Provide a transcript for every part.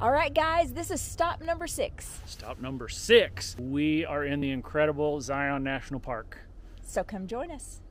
All right, guys, this is stop number 6. Stop number 6. We are in the incredible Zion National Park. So come join us.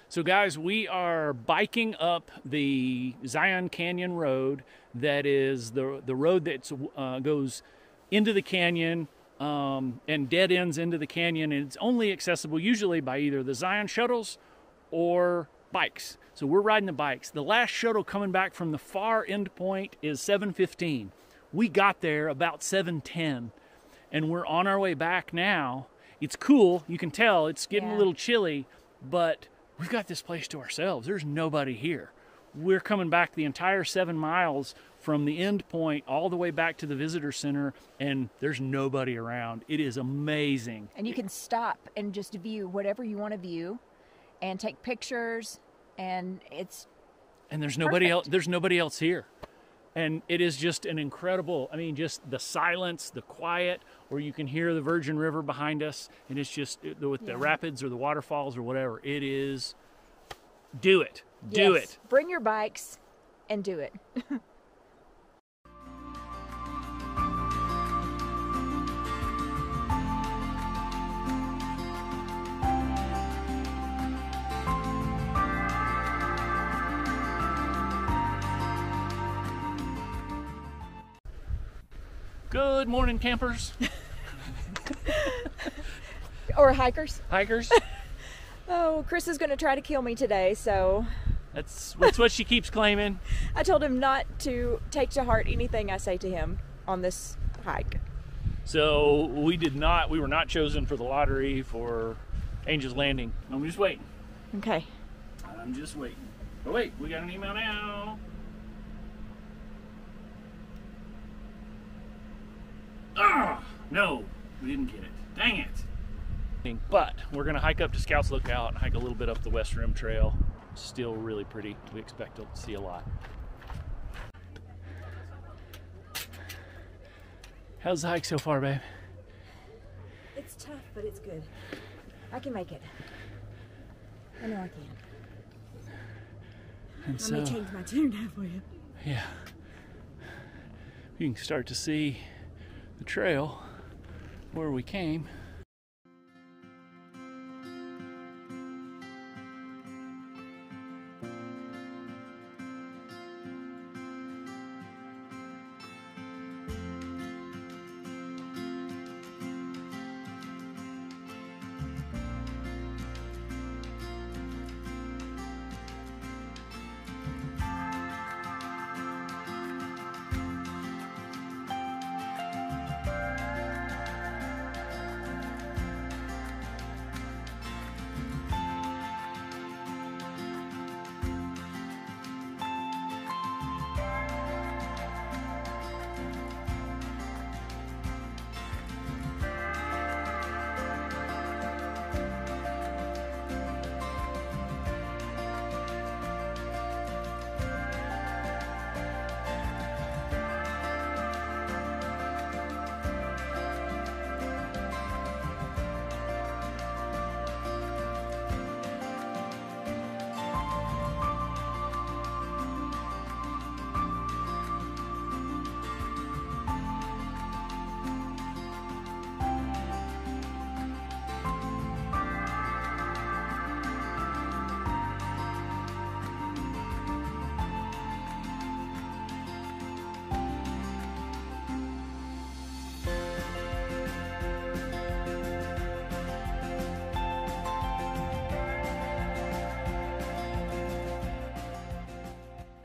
So guys, we are biking up the Zion Canyon Road. That is the road that goes into the canyon and dead ends into the canyon. And it's only accessible usually by either the Zion shuttles or bikes. So we're riding the bikes. The last shuttle coming back from the far end point is 7:15. We got there about 7:10 and we're on our way back now. It's cool. You can tell it's getting a little chilly, but we've got this place to ourselves. There's nobody here. We're coming back the entire 7 miles from the end point all the way back to the visitor center, and there's nobody around. It is amazing. And you can stop and just view whatever you want to view and take pictures, and it's there's nobody else. There's nobody else here. And it is just an incredible, I mean, just the silence, the quiet, or you can hear the Virgin River behind us, and it's just with the rapids or the waterfalls or whatever. It is, do it. Do it. Bring your bikes and do it. Good morning, campers. Or hikers. Hikers. Oh, Chris is going to try to kill me today, so... That's what she keeps claiming. I told him not to take to heart anything I say to him on this hike. So we were not chosen for the lottery for Angel's Landing. I'm just waiting. Okay. I'm just waiting. Oh wait, we got an email now. Ah, no, we didn't get it. Dang it. But we're gonna hike up to Scouts Lookout and hike a little bit up the West Rim Trail. Still really pretty. We expect to see a lot. How's the hike so far, babe? It's tough, but it's good. I can make it. I know I can. And I may change my tune halfway up. Yeah. You can start to see the trail where we came.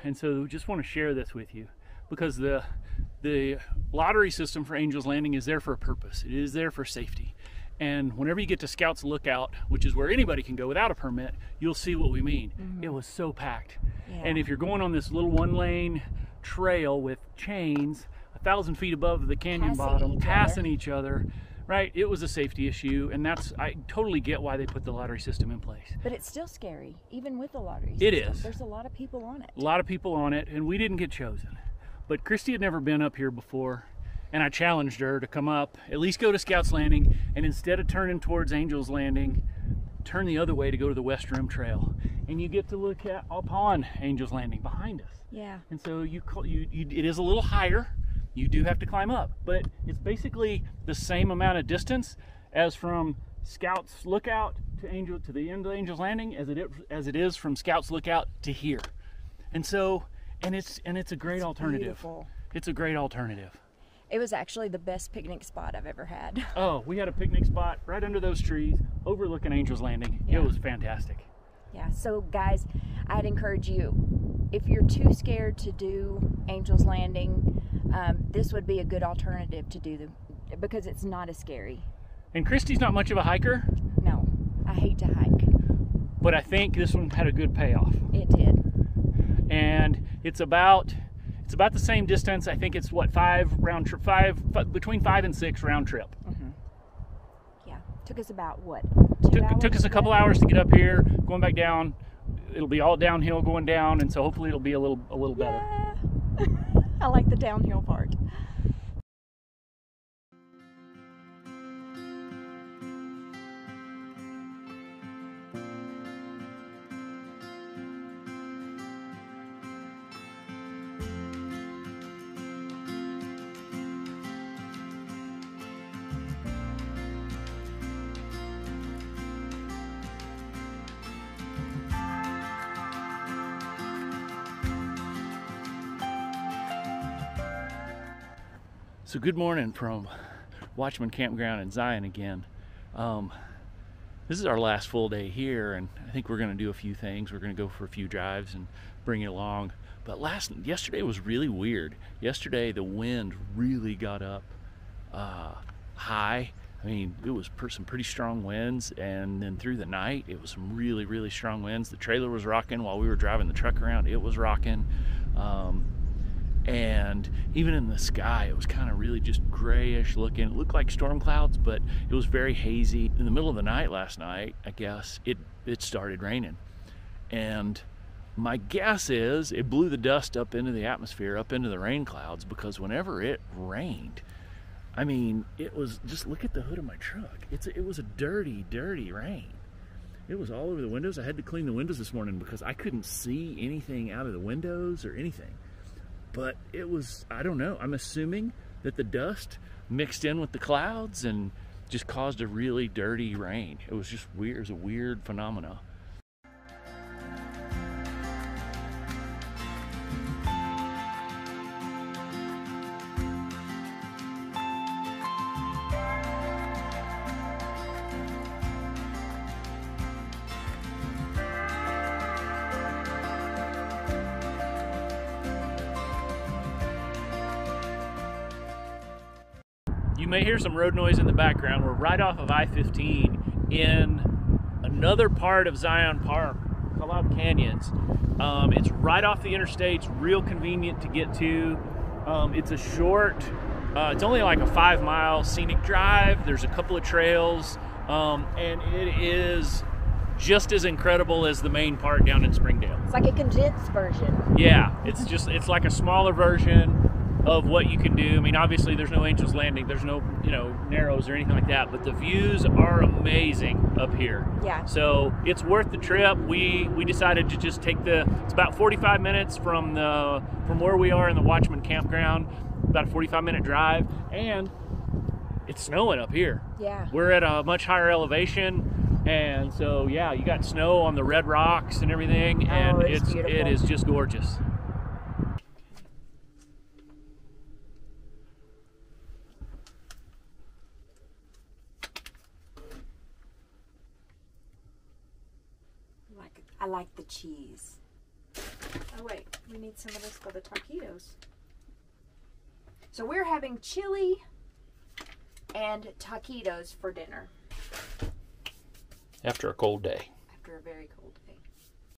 And so just want to share this with you, because the lottery system for Angel's Landing is there for a purpose. It is there for safety. And whenever you get to Scouts Lookout, which is where anybody can go without a permit, you'll see what we mean. It was so packed. Yeah. And if you're going on this little 1-lane trail with chains 1,000 feet above the canyon bottom, passing each other, right? It was a safety issue, and I totally get why they put the lottery system in place. But it's still scary, even with the lottery system. It is. There's a lot of people on it. A lot of people on it, and we didn't get chosen. But Christy had never been up here before, and I challenged her to come up, at least go to Scouts Landing, and instead of turning towards Angel's Landing, turn the other way to go to the West Rim Trail. And you get to look upon Angel's Landing behind us. Yeah. And so it is a little higher. You do have to climb up, but it's basically the same amount of distance as from Scouts Lookout to the end of Angel's Landing as it is from Scouts Lookout to here. And so, and it's a great alternative. Beautiful. It's a great alternative. It was actually the best picnic spot I've ever had. Oh, we had a picnic spot right under those trees, overlooking Angel's Landing. Yeah. It was fantastic. Yeah, so guys, I'd encourage you, if you're too scared to do Angel's Landing, this would be a good alternative to do because it's not as scary. And Christy's not much of a hiker. No, I hate to hike. But I think this one had a good payoff. It did. And it's about the same distance. I think it's what, between 5 and 6 round trip. Yeah, took us about what? Took us a couple hours to get up here, going back down. It'll be all downhill going down, and so hopefully it'll be a little better. Yeah. I like the downhill part. So good morning from Watchman Campground in Zion again. This is our last full day here, and I think we're going to do a few things. We're going to go for a few drives and bring it along. But yesterday was really weird. Yesterday the wind really got up high. I mean, it was some pretty strong winds, and then through the night it was some really, really strong winds. The trailer was rocking while we were driving the truck around. It was rocking. And even in the sky, it was kind of really just grayish looking. It looked like storm clouds, but it was very hazy. In the middle of the night last night, I guess, it started raining. And my guess is it blew the dust up into the atmosphere, up into the rain clouds, because whenever it rained, I mean, it was just, look at the hood of my truck. It was a dirty, dirty rain. It was all over the windows. I had to clean the windows this morning because I couldn't see anything out of the windows or anything. But it was, I don't know, I'm assuming that the dust mixed in with the clouds and just caused a really dirty rain. It was just weird. It was a weird phenomenon. You may hear some road noise in the background. We're right off of I-15 in another part of Zion Park, Kalab Canyons. It's right off the interstate. It's real convenient to get to. It's a short, it's only like a 5-mile scenic drive. There's a couple of trails, and it is just as incredible as the main part down in Springdale. It's like a condensed version. Yeah, it's like a smaller version of what you can do. I mean, obviously there's no Angel's Landing, there's no, narrows or anything like that, but the views are amazing up here. Yeah. So it's worth the trip. We decided to just take it's about 45 minutes from where we are in the Watchman Campground, about a 45-minute drive, and it's snowing up here. Yeah. We're at a much higher elevation, and so yeah, you got snow on the red rocks and everything, and it's beautiful. It is just gorgeous. I like the cheese. Oh wait, we need some of this for the taquitos. So we're having chili and taquitos for dinner. After a cold day. After a very cold day.